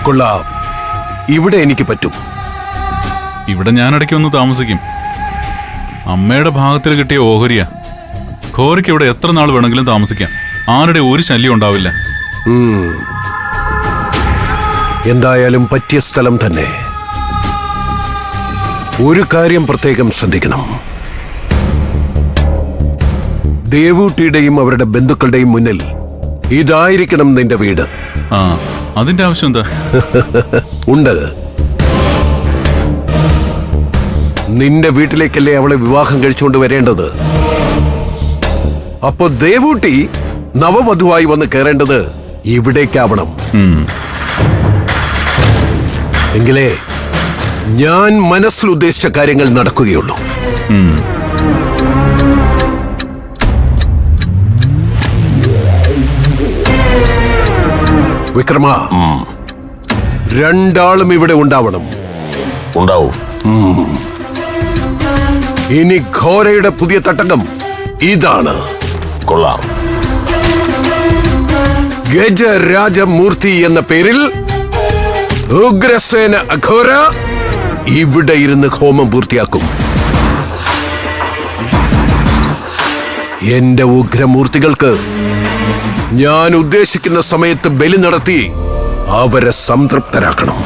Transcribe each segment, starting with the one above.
കൊള്ളാം, ഇവിടെ എനിക്ക് പറ്റും. ഇവിടെ ഞാനിടയ്ക്ക് ഒന്ന് താമസിക്കും. അമ്മയുടെ ഭാഗത്തിൽ കിട്ടിയ ഓഹരിയാ. ഘോരയ്ക്ക് ഇവിടെ എത്ര നാൾ വേണമെങ്കിലും താമസിക്കാം. ആരുടെ ഒരു ശല്യം ഉണ്ടാവില്ല. എന്തായാലും പറ്റിയ സ്ഥലം തന്നെ. ഒരു കാര്യം പ്രത്യേകം ശ്രദ്ധിക്കണം. ദേവൂട്ടിയുടെയും അവരുടെ ബന്ധുക്കളുടെയും മുന്നിൽ ഇതായിരിക്കണം നിന്റെ വീട്. അതിന്റെ ആവശ്യം എന്താ? ഉണ്ട്. നിന്റെ വീട്ടിലേക്കല്ലേ അവളെ വിവാഹം കഴിച്ചുകൊണ്ട് വരേണ്ടത്. അപ്പൊ ദേവൂട്ടി നവവധുവായി വന്ന് കയറേണ്ടത് ഇവിടേക്കാവണം. എങ്കിലേ ഞാൻ മനസ്സിൽ ഉദ്ദേശിച്ച കാര്യങ്ങൾ നടക്കുകയുള്ളൂ. വിക്രമ, രണ്ടാളും ഇവിടെ ഉണ്ടാവണം. ഉണ്ടാവും. ഇനി ഘോരയുടെ പുതിയ തട്ടകം ഇതാണ്. കൊള്ളാം. ഗജരാജമൂർത്തി എന്ന പേരിൽ ഉഗ്രസേന അഘോര ഇവിടെ ഇരുന്ന് ഹോമം പൂർത്തിയാക്കും. എന്റെ ഉഗ്രമൂർത്തികൾക്ക് ഞാൻ ഉദ്ദേശിക്കുന്ന സമയത്ത് ബലി നടത്തി അവരെ സംതൃപ്തരാക്കണം.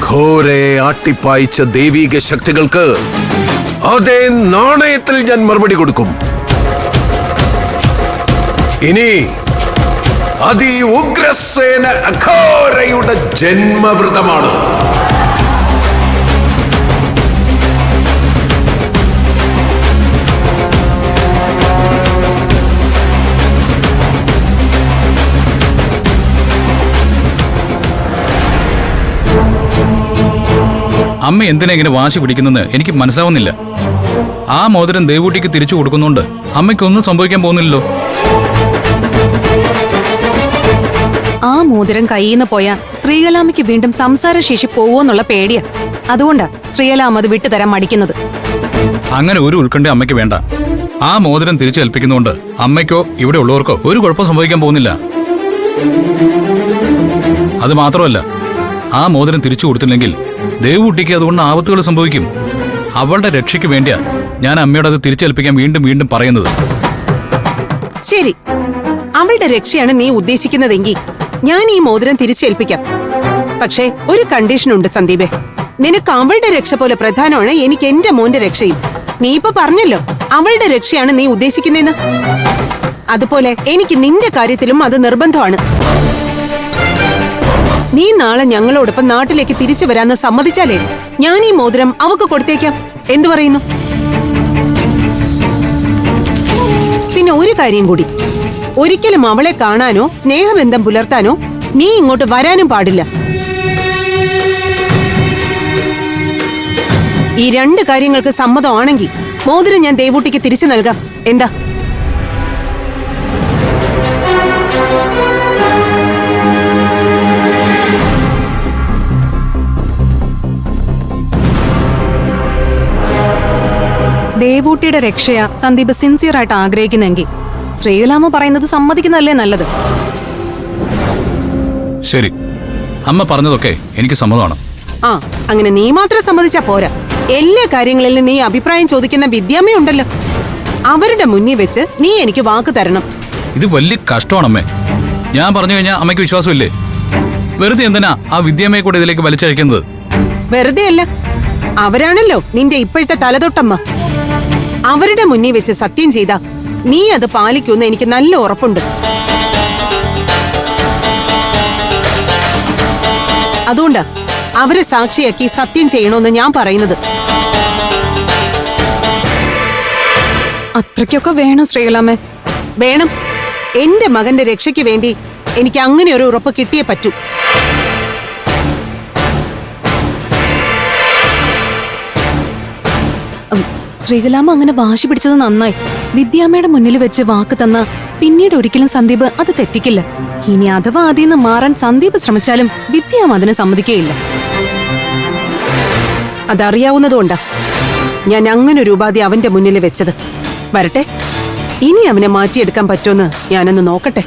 ഘോരയെ ആട്ടിപ്പായിച്ച ദൈവീക ശക്തികൾക്ക് അതേ നാണയത്തിൽ ഞാൻ മറുപടി കൊടുക്കും. ഇനി അതി ഉഗ്രസേന അഘോരയുടെ ജന്മവൃതമാണ്. അമ്മ എന്തിനാ ഇങ്ങനെ വാശി പിടിക്കുന്നെന്ന് എനിക്ക് മനസ്സിലാവുന്നില്ല. ആ മോതിരം ദേവൂട്ടിക്ക് തിരിച്ചു കൊടുക്കുന്നുണ്ട് അമ്മയ്ക്കൊന്നും സംഭവിക്കാൻ പോകുന്നില്ലല്ലോ. ആ മോതിരം കയ്യിൽ നിന്ന് പോയാ ശ്രീകലാമ്മയ്ക്ക് വീണ്ടും സംസാരശേഷി പോവോന്നുള്ള പേടിയാ. അതുകൊണ്ടാ ശ്രീകലാമ്മ അത് വിട്ടുതരാൻ മടിക്കുന്നത്. അങ്ങനെ ഒരു ഉത്കണ്ഠ അമ്മയ്ക്ക് വേണ്ട. ആ മോതിരം തിരിച്ചേൽപ്പിക്കുന്നതുകൊണ്ട് അമ്മയ്ക്കോ ഇവിടെ ഉള്ളവർക്കോ ഒരു കുഴപ്പം സംഭവിക്കാൻ പോകുന്നില്ല. അത് മാത്രമല്ല, ആ മോതിരം തിരിച്ചു കൊടുത്തില്ലെങ്കിൽ ദേവൂട്ടിക്ക് അതുകൊണ്ട് ആപത്തുകൾ സംഭവിക്കും. അവളുടെ രക്ഷയ്ക്ക് വേണ്ടിയാ ഞാൻ അമ്മയോട് അത് തിരിച്ചേൽപ്പിക്കാൻ വീണ്ടും വീണ്ടും പറയുന്നത്. ശരി, അവളുടെ രക്ഷയാണ് നീ ഉദ്ദേശിക്കുന്നതെങ്കിൽ ഞാൻ ഈ മോതിരം തിരിച്ചേൽപ്പിക്കാം. പക്ഷേ ഒരു കണ്ടീഷനുണ്ട് സന്ദീപേ. നിനക്ക് അവളുടെ രക്ഷ പോലെ പ്രധാനമാണ് എനിക്ക് എന്റെ മോന്റെ രക്ഷയും. നീ ഇപ്പൊ പറഞ്ഞല്ലോ അവളുടെ രക്ഷയാണ് നീ ഉദ്ദേശിക്കുന്നതെന്ന്. അതുപോലെ എനിക്ക് നിന്റെ കാര്യത്തിലും അത് നിർബന്ധമാണ്. നീ നാളെ ഞങ്ങളോടൊപ്പം നാട്ടിലേക്ക് തിരിച്ചു വരാന്ന് സമ്മതിച്ചാലേ ഞാൻ ഈ മോതിരം അവക്ക് കൊടുത്തേക്കാം. എന്തു പറയുന്നു? പിന്നെ ഒരു കാര്യം കൂടി, ഒരിക്കലും അവളെ കാണാനോ സ്നേഹബന്ധം പുലർത്താനോ നീ ഇങ്ങോട്ട് വരാനും പാടില്ല. ഈ രണ്ട് കാര്യങ്ങൾക്ക് സമ്മതമാണെങ്കിൽ മോതിരം ഞാൻ ദേവൂട്ടിക്ക് തിരിച്ചു നൽകാം. എന്താ? ദേവൂട്ടിയുടെ രക്ഷയാ സന്ദീപ് സിൻസിയർ ആയിട്ട് ആഗ്രഹിക്കുന്നെങ്കിൽ ശ്രീകലാമ്മ പറയുന്നത് സമ്മതിക്കുന്നതല്ലേ നല്ലത്. ശരി, അമ്മ പറഞ്ഞതൊക്കെ എനിക്ക് സമ്മതമാണ്. അങ്ങനെ നീ മാത്രം സമ്മതിച്ചാ പോരാ. എല്ലാ കാര്യങ്ങളിലും നീ അഭിപ്രായം ചോദിക്കുന്ന വിദ്യാമ്മയുണ്ടല്ലോ, അവരുടെ മുന്നിൽ വെച്ച് നീ എനിക്ക് വാക്ക് തരണം. ഇത് വലിയ കഷ്ടമാണ് അമ്മേ. ഞാൻ പറഞ്ഞു കഴിഞ്ഞാൽ അമ്മയ്ക്ക് വിശ്വാസമില്ലേ? വെറുതെ എന്തിനാ ആ വിദ്യാമ്മയെ കൂടെ ഇതിലേക്ക് വലിച്ചഴിക്കുന്നത്? വെറുതെ അല്ല, അവരാണല്ലോ നിന്റെ ഇപ്പോഴത്തെ തലതൊട്ടമ്മ. അവരുടെ മുന്നിൽ വെച്ച് സത്യം ചെയ്താ നീ അത് പാലിക്കുമെന്ന് എനിക്ക് നല്ല ഉറപ്പുണ്ട്. അതുകൊണ്ടാ അവരെ സാക്ഷിയാക്കി സത്യം ചെയ്യണമെന്ന് ഞാൻ പറയുന്നത്. അത്രയ്ക്കൊക്കെ വേണം ശ്രീകലാമ്മേ? വേണം. എന്റെ മകന്റെ രക്ഷയ്ക്ക് വേണ്ടി എനിക്ക് അങ്ങനെ ഒരു ഉറപ്പ് കിട്ടിയേ പറ്റൂ. ശ്രീകലാമ്മ അങ്ങനെ വാശി പിടിച്ചത് നന്നായി. വിദ്യാമ്മയുടെ മുന്നിൽ വെച്ച് വാക്ക് തന്ന പിന്നീട് ഒരിക്കലും സന്ദീപ് അത് തെറ്റിക്കില്ല. ഇനി അഥവാ അതിൽ നിന്ന് മാറാൻ സന്ദീപ് ശ്രമിച്ചാലും വിദ്യാം അതിന് സമ്മതിക്കുകയില്ല. അതറിയാവുന്നതുകൊണ്ടാ ഞാൻ അങ്ങനൊരു ഉപാധി അവന്റെ മുന്നിൽ വെച്ചത്. വരട്ടെ, ഇനി അവനെ മാറ്റിയെടുക്കാൻ പറ്റുമെന്ന് ഞാനൊന്ന് നോക്കട്ടെ.